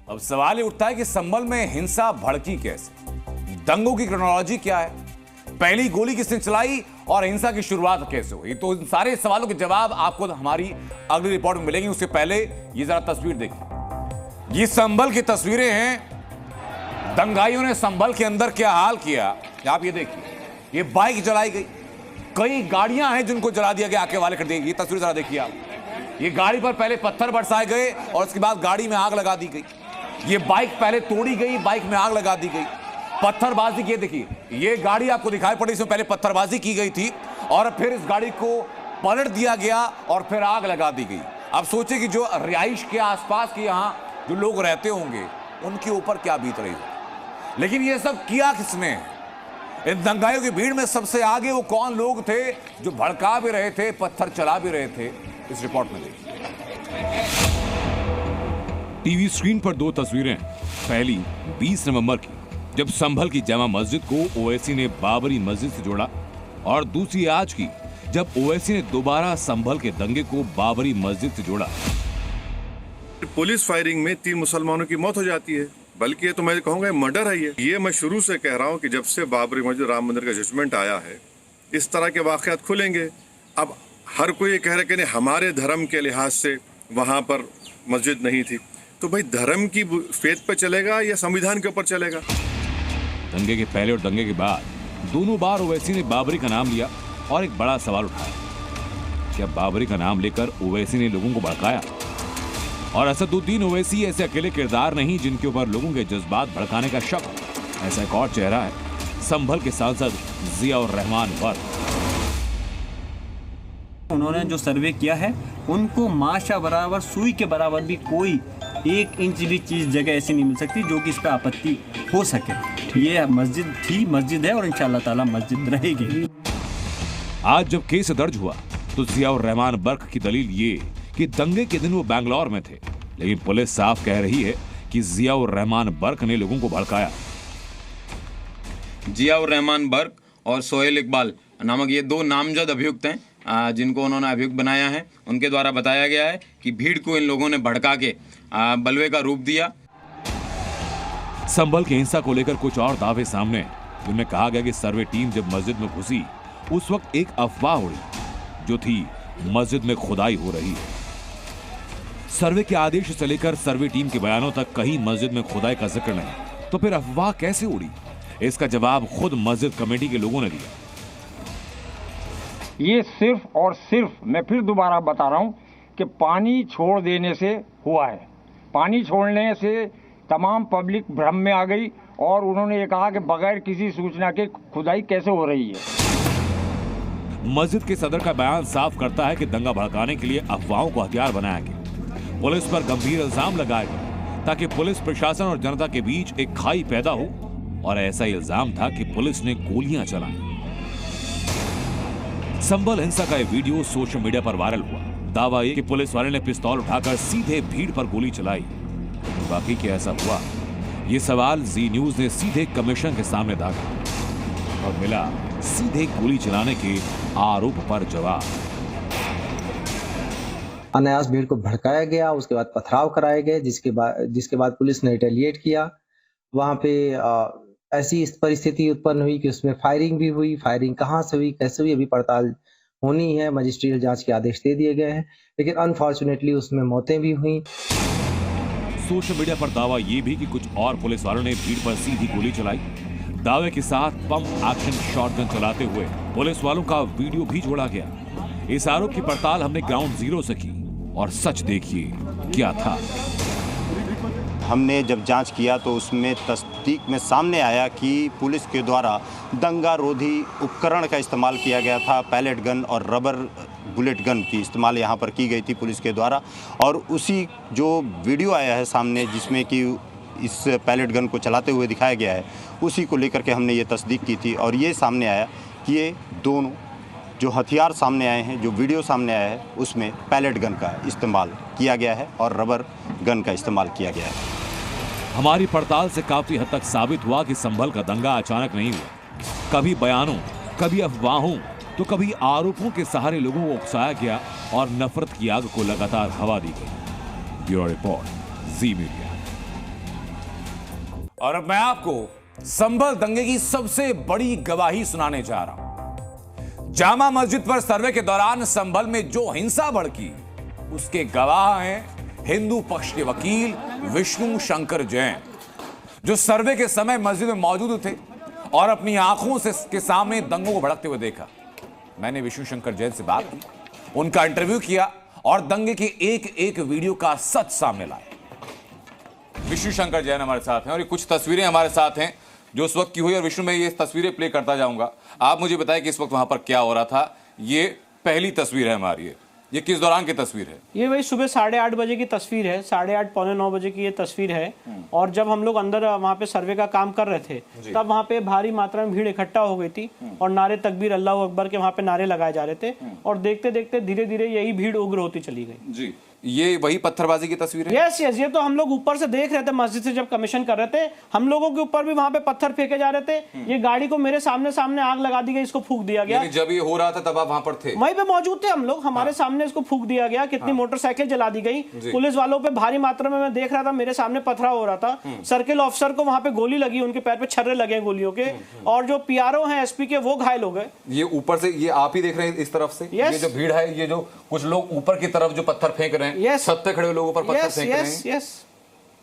अब सवाल ये उठता है कि संभल में हिंसा भड़की कैसे, दंगों की क्रोनोलॉजी क्या है, पहली गोली किसने चलाई और हिंसा की शुरुआत कैसे हुई। तो इन सारे सवालों के जवाब आपको हमारी अगली रिपोर्ट में मिलेंगे। उससे पहले ये जरा तस्वीर देखिए, ये संभल की तस्वीरें हैं। दंगाइयों ने संभल के अंदर क्या हाल किया आप ये देखिए। ये बाइक जलाई गई, कई गाड़ियां हैं जिनको जला दिया गया, आके वाले कर दिए। ये तस्वीर जरा देखिए आप। ये गाड़ी पर पहले पत्थर बरसाए गए और उसके बाद गाड़ी में आग लगा दी गई। ये बाइक पहले तोड़ी गई, बाइक में आग लगा दी गई, पत्थरबाजी की। देखिए ये गाड़ी आपको दिखाई पड़ी, इसमें पहले पत्थरबाजी की गई थी और फिर इस गाड़ी को पलट दिया गया और फिर आग लगा दी गई। अब सोचिए कि जो रिहाइश के आसपास के यहाँ जो लोग रहते होंगे उनके ऊपर क्या बीत रही है। लेकिन ये सब किया किसने? इन दंगाइयों की भीड़ में सबसे आगे वो कौन लोग थे जो भड़का भी रहे थे, पत्थर चला भी रहे थे? इस रिपोर्ट में देखिए। टीवी स्क्रीन पर दो तस्वीरें। पहली 20 नवंबर की, जब संभल की जामा मस्जिद को ओवैसी ने बाबरी मस्जिद से जोड़ा, और दूसरी आज की, जब ओवैसी ने दोबारा संभल के दंगे को बाबरी मस्जिद से जोड़ा। पुलिस फायरिंग में 3 मुसलमानों की मौत हो जाती है, बल्कि ये तो मैं कहूँगा मर्डर है। ये मैं शुरू से कह रहा हूँ कि जब से बाबरी मस्जिद राम मंदिर का जजमेंट आया है, इस तरह के वाकयात खुलेंगे। अब हर कोई ये कह रहा है कि नहीं, हमारे धर्म के लिहाज से वहाँ पर मस्जिद नहीं थी। तो भाई धर्म की फेथ पे चलेगा या संविधान के ऊपर चलेगा? दंगे के पहले और दंगे के बाद दोनों बार ओवैसी ने बाबरी का नाम लिया और एक बड़ा सवाल उठाया, क्या बाबरी का नाम लेकर ओवैसी ने लोगों को भड़काया? और असदुद्दीन ओवैसी ऐसे अकेले किरदार नहीं जिनके ऊपर लोगों के जज्बात भड़काने का शक हो। ऐसा एक और चेहरा है संभल के सांसद जियाउर रहमान बर्क। उन्होंने जो सर्वे किया है, उनको माशा बराबर, सुई के बराबर भी कोई 1 इंच भी चीज जगह ऐसी नहीं मिल सकती जो कि इस पर आपत्ति हो सके। ये मस्जिद थी, मस्जिद है और इंशाअल्लाह ताला मस्जिद रहेगी। आज जब केस दर्ज हुआ तो जियाउर रहमान बर्क की दलील ये कि दंगे के दिन वो बैंगलोर में थे, लेकिन पुलिस साफ कह रही है कि जियाउर रहमान बर्क ने लोगों को भड़काया। जियाउर रहमान बर्क और सोहेल इकबाल नामक ये 2 नामजद अभियुक्त हैं जिनको उन्होंने अभियुक्त बनाया है। उनके द्वारा बताया गया है कि भीड़ को इन लोगों ने भड़का के बलवे का रूप दिया। संभल की हिंसा को लेकर कुछ और दावे सामने, जिनमें कहा गया कि सर्वे टीम जब मस्जिद में घुसी उस वक्त एक अफवाह उड़ी जो थी मस्जिद में खुदाई हो रही है। सर्वे के आदेश से लेकर सर्वे टीम के बयानों तक कहीं मस्जिद में खुदाई का जिक्र नहीं, तो फिर अफवाह कैसे उड़ी? इसका जवाब खुद मस्जिद कमेटी के लोगों ने दिया। ये सिर्फ और सिर्फ, मैं फिर दोबारा बता रहा हूं कि पानी छोड़ देने से हुआ है। पानी छोड़ने से तमाम पब्लिक भ्रम में आ गई और उन्होंने ये कहा कि बगैर किसी सूचना के खुदाई कैसे हो रही है। मस्जिद के सदर का बयान साफ करता है कि दंगा भड़काने के लिए अफवाहों को हथियार बनाया गया, पुलिस पर गंभीर इल्जाम लगाए गए ताकि पुलिस प्रशासन और जनता के बीच एक खाई पैदा हो, और ऐसा इल्जाम था कि पुलिस ने गोलियां चलाई। संभल हिंसा का यह वीडियो सोशल मीडिया पर वायरल हुआ। दावा ये कि पुलिस वाले ने पिस्तौल उठाकर सीधे भीड़ पर गोली चलाई। बाकी क्या ऐसा हुआ? ये सवाल जी न्यूज ने सीधे कमीशन के सामने दागा और मिला सीधे गोली चलाने के आरोप पर जवाब। अनायास भीड़ को भड़काया गया, उसके बाद पथराव कराए गए, जिसके बाद पुलिस ने रिटेलिएट किया। वहां पे ऐसी परिस्थिति उत्पन्न हुई कि उसमें फायरिंग भी हुई। फायरिंग कहाँ से हुई, कैसे हुई, अभी पड़ताल होनी है। मजिस्ट्रियल जांच के आदेश दे दिए गए हैं, लेकिन अनफॉर्चुनेटली उसमें मौतें भी हुई। सोशल मीडिया पर दावा ये भी कि कुछ और पुलिस वालों ने भीड़ पर सीधी गोली चलाई। दावे के साथ पंप एक्शन शॉटगन चलाते हुए पुलिस वालों का वीडियो भी जोड़ा गया। इस आरोप की पड़ताल हमने ग्राउंड जीरो से की और सच देखिए क्या था। हमने जब जांच किया तो उसमें तस्दीक में सामने आया कि पुलिस के द्वारा दंगा रोधी उपकरण का इस्तेमाल किया गया था। पैलेट गन और रबर बुलेट गन की इस्तेमाल यहाँ पर की गई थी पुलिस के द्वारा, और उसी जो वीडियो आया है सामने जिसमें कि इस पैलेट गन को चलाते हुए दिखाया गया है, उसी को लेकर के हमने ये तस्दीक की थी। और ये सामने आया कि ये दोनों जो हथियार सामने आए हैं, जो वीडियो सामने आया है, उसमें पैलेट गन का इस्तेमाल किया गया है और रबर गन का इस्तेमाल किया गया है। हमारी पड़ताल से काफी हद तक साबित हुआ कि संभल का दंगा अचानक नहीं हुआ। कभी बयानों, कभी अफवाहों, तो कभी आरोपों के सहारे लोगों को उकसाया गया और नफरत की आग को लगातार हवा दी गई। ब्यूरो रिपोर्ट, जी मीडिया। और अब मैं आपको संभल दंगे की सबसे बड़ी गवाही सुनाने जा रहा हूं। जामा मस्जिद पर सर्वे के दौरान संभल में जो हिंसा भड़की, उसके गवाह हैं हिंदू पक्ष के वकील विष्णु शंकर जैन, जो सर्वे के समय मस्जिद में मौजूद थे और अपनी आंखों से के सामने दंगों को भड़कते हुए देखा। मैंने विष्णु शंकर जैन से बात की, उनका इंटरव्यू किया और दंगे के एक एक वीडियो का सच सामने लाया। विष्णु शंकर जैन हमारे साथ हैं और ये कुछ तस्वीरें हमारे साथ हैं जो उस वक्त की हुई, और विष्णु, मैं ये तस्वीरें प्ले करता जाऊंगा। आप मुझे बताएं कि इस वक्त वहां पर क्या हो रहा था। ये पहली तस्वीर है हमारी, ये किस दौरान की तस्वीर है? ये वही सुबह 8:30 बजे की तस्वीर है, 8:30 पौने 9 बजे की ये तस्वीर है। और जब हम लोग अंदर वहाँ पे सर्वे का काम कर रहे थे, तब वहाँ पे भारी मात्रा में भीड़ इकट्ठा हो गई थी और नारे तकबीर अल्लाह अकबर के वहाँ पे नारे लगाए जा रहे थे। और देखते देखते धीरे धीरे यही भीड़ उग्र होती चली गई। जी, ये वही पत्थरबाजी की तस्वीर है? यस, ये तो हम लोग ऊपर से देख रहे थे, मस्जिद से जब कमीशन कर रहे थे, हम लोगों के ऊपर भी वहाँ पे पत्थर फेंके जा रहे थे। ये गाड़ी को मेरे सामने आग लगा दी गई, इसको फूंक दिया गया। जब ये हो रहा था तब आप वहाँ पर थे? वहीं पे मौजूद थे हम लोग, हमारे सामने इसको फूंक दिया गया। कितनी मोटरसाइकिल जला दी गई, पुलिस वालों पे भारी मात्रा में मैं देख रहा था, मेरे सामने पथराव हो रहा था। सर्किल ऑफिसर को वहाँ पे गोली लगी, उनके पैर पे छर्रे लगे गोलियों के, और जो पीआरओ हैं एसपी के, वो घायल हो गए। ये ऊपर से, ये आप ही देख रहे हैं इस तरफ से? ये जो भीड़ है, ये जो कुछ लोग ऊपर की तरफ जो पत्थर फेंक रहे हैं, छत पे खड़े लोगों पर पत्थर फेंक रहे हैं।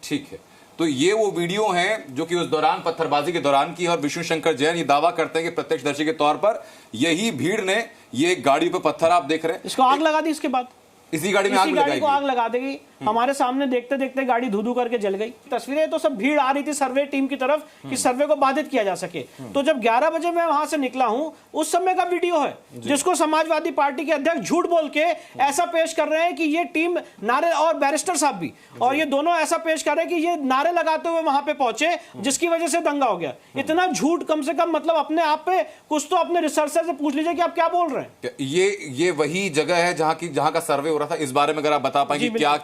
ठीक है, तो ये वो वीडियो हैं जो कि उस दौरान पत्थरबाजी के दौरान की है। और विष्णु शंकर जैन ये दावा करते हैं कि प्रत्यक्षदर्शी के तौर पर यही भीड़ ने ये गाड़ी पे पत्थर, आप देख रहे हैं, इसको आग लगा दी। इसके बाद इसी गाड़ी में को आग लगा देगी। हमारे सामने देखते देखते गाड़ी धू करके जल गई। तस्वीरें तो सब भीड़ आ रही थी सर्वे टीम की तरफ कि सर्वे को बाधित किया जा सके। तो जब 11 बजे मैं वहां से निकला हूं, उस समय का वीडियो है जिसको समाजवादी पार्टी के अध्यक्ष झूठ बोल के ऐसा पेश कर रहे हैं कि ये टीम नारे, और बैरिस्टर साहब भी, और ये दोनों ऐसा पेश कर रहे हैं कि ये नारे लगाते हुए वहां पे पहुंचे, जिसकी वजह से दंगा हो गया। इतना झूठ, कम से कम मतलब अपने आप पे कुछ तो अपने रिसर्चर से पूछ लीजिए कि आप क्या बोल रहे हैं। ये वही जगह है जहां का सर्वे हो रहा था। इस बारे में अगर आप बता पाएंगे क्या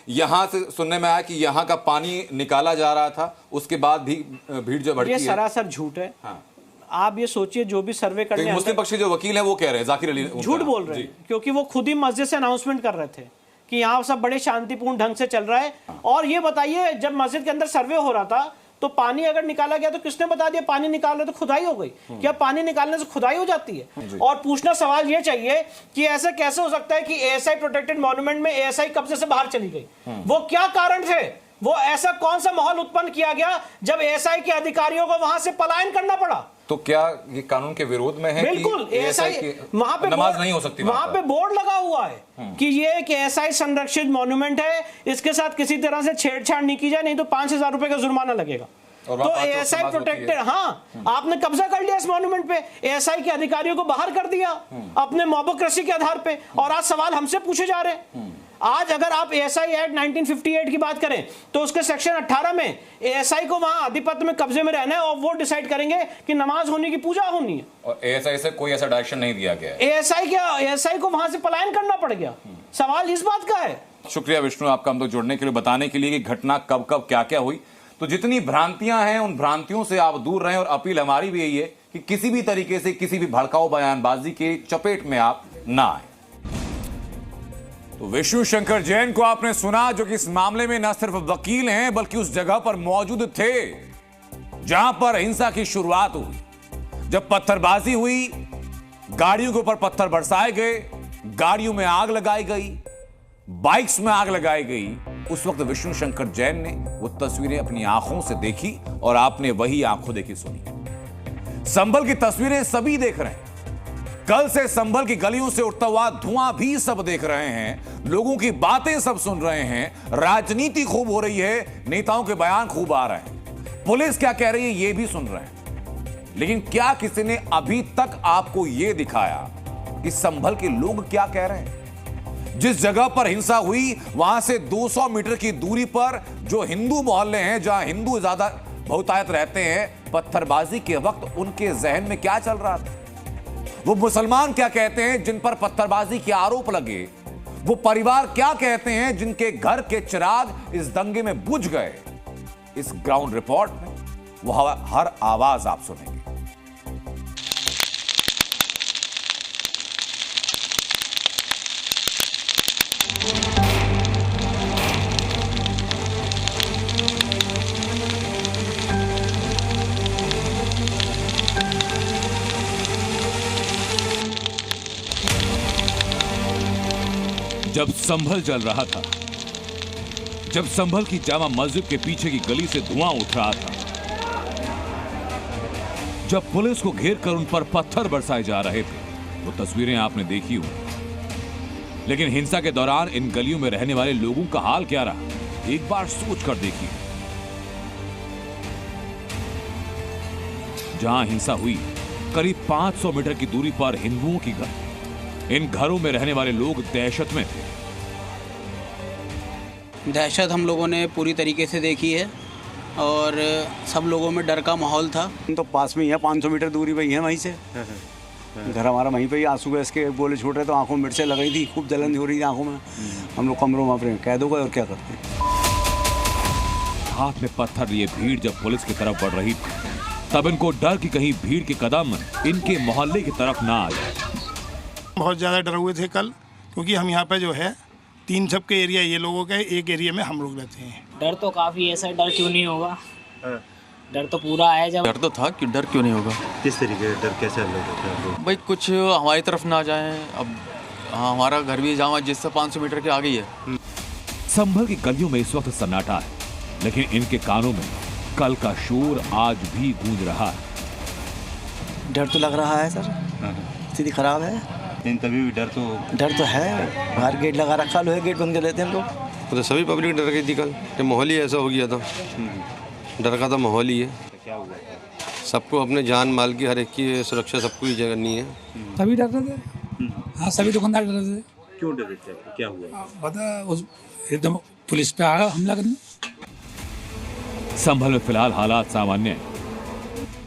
यहां से सुनने में आया कि यहां का पानी निकाला जा रहा था, उसके बाद भी भीड़ जो भड़की है? ये सरासर झूठ है। हाँ। आप ये सोचिए, जो भी सर्वे करने, मुस्लिम पक्ष के जो वकील हैं वो कह रहे हैं, जाकिर अली झूठ बोल रहे हैं, क्योंकि वो खुद ही मस्जिद से अनाउंसमेंट कर रहे थे कि यहाँ सब बड़े शांतिपूर्ण ढंग से चल रहा है। और ये बताइए, जब मस्जिद के अंदर सर्वे हो रहा था तो पानी अगर निकाला गया तो किसने बता दिया पानी निकाल रहे तो खुदाई हो गई? क्या पानी निकालने से खुदाई हो जाती है? और पूछना सवाल ये चाहिए कि ऐसा कैसे हो सकता है कि एएसआई प्रोटेक्टेड मॉन्यूमेंट में एएसआई कब्जे से बाहर चली गई? वो क्या कारण थे? वो ऐसा कौन सा माहौल उत्पन्न किया गया जब एएसआई के अधिकारियों को वहां से पलायन करना पड़ा? तो क्या ये कानून के विरोध में है? बिल्कुल, एएसआई वहां पे नमाज नहीं हो सकती। वहां पे बोर्ड लगा हुआ है कि ये एक एएसआई संरक्षित मॉन्यूमेंट है, इसके साथ किसी तरह से छेड़छाड़ नहीं की जाए, नहीं तो 5000 रुपए का जुर्माना लगेगा। तो एएसआई प्रोटेक्टेड, हाँ, आपने कब्जा कर लिया इस मॉन्यूमेंट पे, एएसआई के अधिकारियों को बाहर कर दिया अपने मोबोक्रेसी के आधार पे, और आज सवाल हमसे पूछे जा रहे हैं। आज अगर आप एएसआई एक्ट 1958 की बात करें तो उसके सेक्शन 18 में एएसआई को वहां आधिपत्य में कब्जे में रहना है और वो डिसाइड करेंगे कि नमाज होनी की पूजा होनी है। और एएसआई से कोई ऐसा डायरेक्शन नहीं दिया गया है। एएसआई को वहां से पलायन करना पड़ गया। सवाल इस बात का है। शुक्रिया विष्णु आपका हम लोग जुड़ने के लिए, बताने के लिए कि घटना कब कब क्या क्या हुई। तो जितनी भ्रांतियां हैं उन भ्रांतियों से आप दूर रहें, और अपील हमारी भी यही है कि किसी भी तरीके से किसी भी भड़काऊ बयानबाजी के चपेट में आप ना आए। तो विष्णु शंकर जैन को आपने सुना, जो कि इस मामले में न सिर्फ वकील हैं बल्कि उस जगह पर मौजूद थे जहां पर हिंसा की शुरुआत हुई। जब पत्थरबाजी हुई, गाड़ियों के ऊपर पत्थर बरसाए गए, गाड़ियों में आग लगाई गई, बाइक्स में आग लगाई गई, उस वक्त विष्णु शंकर जैन ने वो तस्वीरें अपनी आंखों से देखी और आपने वही आंखों देखी सुनी। संभल की तस्वीरें सभी देख रहे हैं। कल से संभल की गलियों से उठता हुआ धुआं भी सब देख रहे हैं, लोगों की बातें सब सुन रहे हैं, राजनीति खूब हो रही है, नेताओं के बयान खूब आ रहे हैं, पुलिस क्या कह रही है ये भी सुन रहे हैं। लेकिन क्या किसी ने अभी तक आपको यह दिखाया कि संभल के लोग क्या कह रहे हैं? जिस जगह पर हिंसा हुई वहां से 200 मीटर की दूरी पर जो हिंदू मोहल्ले हैं, जहां हिंदू ज्यादा बहुतायत रहते हैं, पत्थरबाजी के वक्त उनके जहन में क्या चल रहा था? वो मुसलमान क्या कहते हैं जिन पर पत्थरबाजी के आरोप लगे? वो परिवार क्या कहते हैं जिनके घर के चिराग इस दंगे में बुझ गए? इस ग्राउंड रिपोर्ट में वो हर आवाज आप सुनेंगे। जब संभल जल रहा था, जब संभल की जामा मस्जिद के पीछे की गली से धुआं उठ रहा था, जब पुलिस को घेर कर उन पर पत्थर बरसाए जा रहे थे, वो तस्वीरें आपने देखी होंगी। लेकिन हिंसा के दौरान इन गलियों में रहने वाले लोगों का हाल क्या रहा, एक बार सोच कर देखिए। जहां हिंसा हुई, करीब 500 मीटर की दूरी पर हिंदुओं की घर, इन घरों में रहने वाले लोग दहशत में थे। दहशत हम लोगों ने पूरी तरीके से देखी है और सब लोगों में डर का माहौल था। तो पास में ही है, 500 मीटर दूरी पे ही है, वहीं से घर हमारा वहीं पे ही। आंसू गैस के गोले छूट रहे तो आंखों में मिर्चें लग रही थी, खूब जलन हो रही थी आंखों में। हम लोग कमरों में कैद हो गए और क्या करते। हाथ में पत्थर लिए भीड़ जब पुलिस की तरफ बढ़ रही थी, तब इनको डर कि कहीं भीड़ के कदम इनके मोहल्ले की तरफ ना आ जाए। बहुत ज़्यादा डर हुए थे कल, क्योंकि हम यहाँ पे जो है 3 सबके एरिया ये लोगों के, एक एरिया में हम लोग रहते हैं। डर तो काफ़ी है सर, डर क्यों नहीं होगा? डर तो पूरा है। जब डर तो था कि डर क्यों नहीं होगा। किस तरीके का डर, कैसे लोग भाई कुछ हमारी तरफ ना जाए। अब हमारा घर भी जामा जिससे 500 मीटर के आगे ही है। संभल की गलियों में इस वक्त सन्नाटा है, लेकिन इनके कानों में कल का शोर आज भी गूंज रहा है। डर तो लग रहा है सर, स्थिति खराब है। लेकिन तभी भी डर तो है। बाहर गेट लगा रखा, लोहे गेट बंद कर लेते हैं हम लोग। तो सभी पब्लिक डर गई थी कल, कि माहौल ही ऐसा हो गया था। डर का तो माहौल ही है। क्या हुआ? सबको अपने जान माल की, हर एक की सुरक्षा सबको ही करनी है। सभी डर रहे थे। हाँ, सभी दुकानदार डर रहे थे। क्यों डर रहे थे? क्या हुआ? बता, उस एकदम पुलिस पे आया हमला करने। संभल में फिलहाल हालात सामान्य है।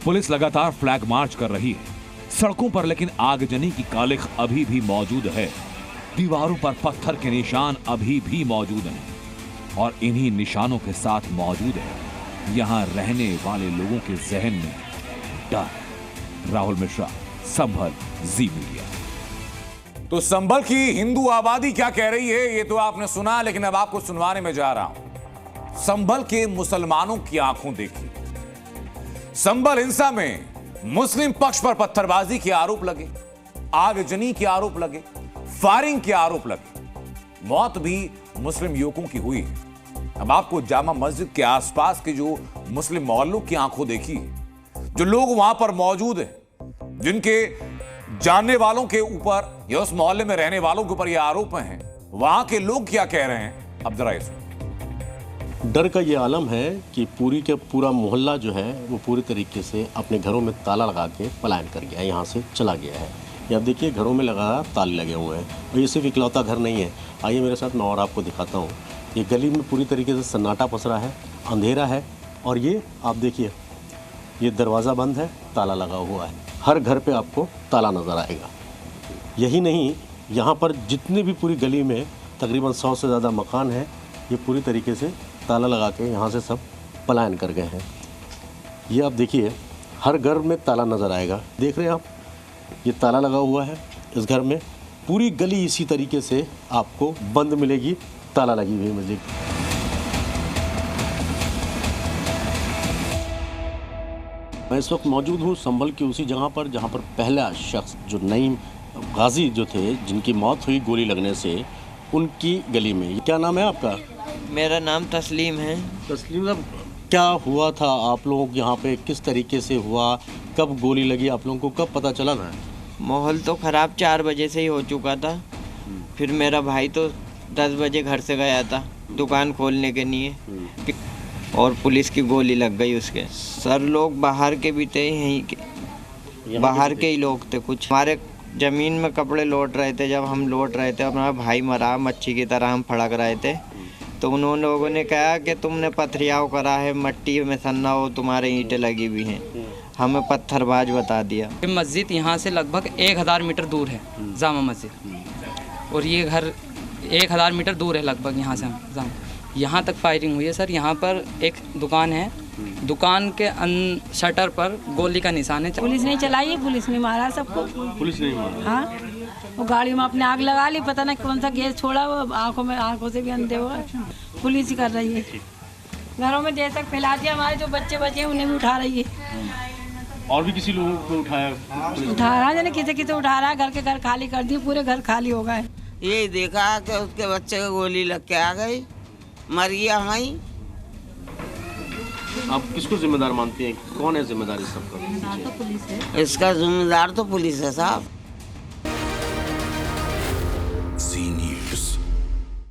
पुलिस लगातार फ्लैग मार्च कर रही है सड़कों पर, लेकिन आगजनी की कालिख अभी भी मौजूद है। दीवारों पर पत्थर के निशान अभी भी मौजूद हैं और इन्हीं निशानों के साथ मौजूद है यहां रहने वाले लोगों के जहन में डर। राहुल मिश्रा, संभल, जी मीडिया। तो संभल की हिंदू आबादी क्या कह रही है ये तो आपने सुना, लेकिन अब आपको सुनवाने में जा रहा हूं। संभल के मुसलमानों की आंखों देखी। संभल हिंसा में मुस्लिम पक्ष पर पत्थरबाजी के आरोप लगे, आगजनी के आरोप लगे, फायरिंग के आरोप लगे। मौत भी मुस्लिम युवकों की हुई है। अब आपको जामा मस्जिद के आसपास के जो मुस्लिम मोहल्लों की आंखों देखी, जो लोग वहां पर मौजूद हैं, जिनके जानने वालों के ऊपर या उस मोहल्ले में रहने वालों के ऊपर ये आरोप हैं, वहां के लोग क्या कह रहे हैं, अब जरा सुनिए। डर का ये आलम है कि पूरा मोहल्ला जो है वो पूरी तरीके से अपने घरों में ताला लगा के पलायन कर गया है, यहाँ से चला गया है। ये आप देखिए घरों में लगातार ताले लगे हुए हैं और ये सिर्फ इकलौता घर नहीं है। आइए मेरे साथ, मैं और आपको दिखाता हूँ। ये गली में पूरी तरीके से सन्नाटा पसरा है, अंधेरा है और ये आप देखिए ये दरवाज़ा बंद है, ताला लगा हुआ है। हर घर पे आपको ताला नज़र आएगा। यही नहीं, यहाँ पर जितने भी पूरी गली में तकरीबन 100 से ज़्यादा मकान हैं, ये पूरी तरीके से ताला लगा के यहाँ से सब पलायन कर गए हैं। ये आप देखिए हर घर में ताला नज़र आएगा। देख रहे हैं आप, ये ताला लगा हुआ है इस घर में। पूरी गली इसी तरीके से आपको बंद मिलेगी, ताला लगी हुई मिलेगी। मैं इस वक्त मौजूद हूँ संभल की उसी जगह पर जहाँ पर पहला शख्स जो नईम गाजी जो थे, जिनकी मौत हुई गोली लगने से, उनकी गली में। क्या नाम है आपका? मेरा नाम तस्लीम है। तस्लीम साहब, क्या हुआ था आप लोगों के यहाँ पे, किस तरीके से हुआ, कब गोली लगी, आप लोगों को कब पता चला था? माहौल तो ख़राब 4 बजे से ही हो चुका था। फिर मेरा भाई तो 10 बजे घर से गया था दुकान खोलने के लिए और पुलिस की गोली लग गई उसके। सर लोग बाहर के भी थे, यहीं के बाहर के ही लोग थे। कुछ हमारे ज़मीन में कपड़े लौट रहे थे, जब हम लौट रहे थे अपना भाई मरा मच्छी की तरह हम फड़क रहे थे, तो उन लोगों ने कहा कि तुमने पथरियाव करा है, मट्टी में सन्ना हो, तुम्हारे ईंटें लगी हुई हैं। हमें पत्थरबाज बता दिया। मस्जिद यहाँ से लगभग 1000 मीटर दूर है, जामा मस्जिद, और ये घर 1000 मीटर दूर है लगभग यहाँ से। यहाँ तक फायरिंग हुई है सर। यहाँ पर एक दुकान है, दुकान के शटर पर गोली का निशान है। पुलिस ने चलाई, पुलिस ने मारा सबको। पुलिस ने मारा? हाँ, वो गाड़ी में अपने आग लगा ली, पता नहीं कौन सा गैस छोड़ा, वो आंखों से भी अंधे हुआ। पुलिस ही कर रही है। घरों में देर तक फैला दिया, हमारे जो बच्चे बचे हैं उन्हें भी उठा रही है। और भी किसी लोगों को उठा रहा है, किसे किसे उठा रहा है। घर के घर खाली कर दिए, पूरे घर खाली हो गए। यही देखा कि उसके बच्चे को गोली लग के आ गई, मर गया वहीं। आप किसको जिम्मेदार मानते हैं? कौन है जिम्मेदार इस सबका? इसका जिम्मेदार तो पुलिस है साहब।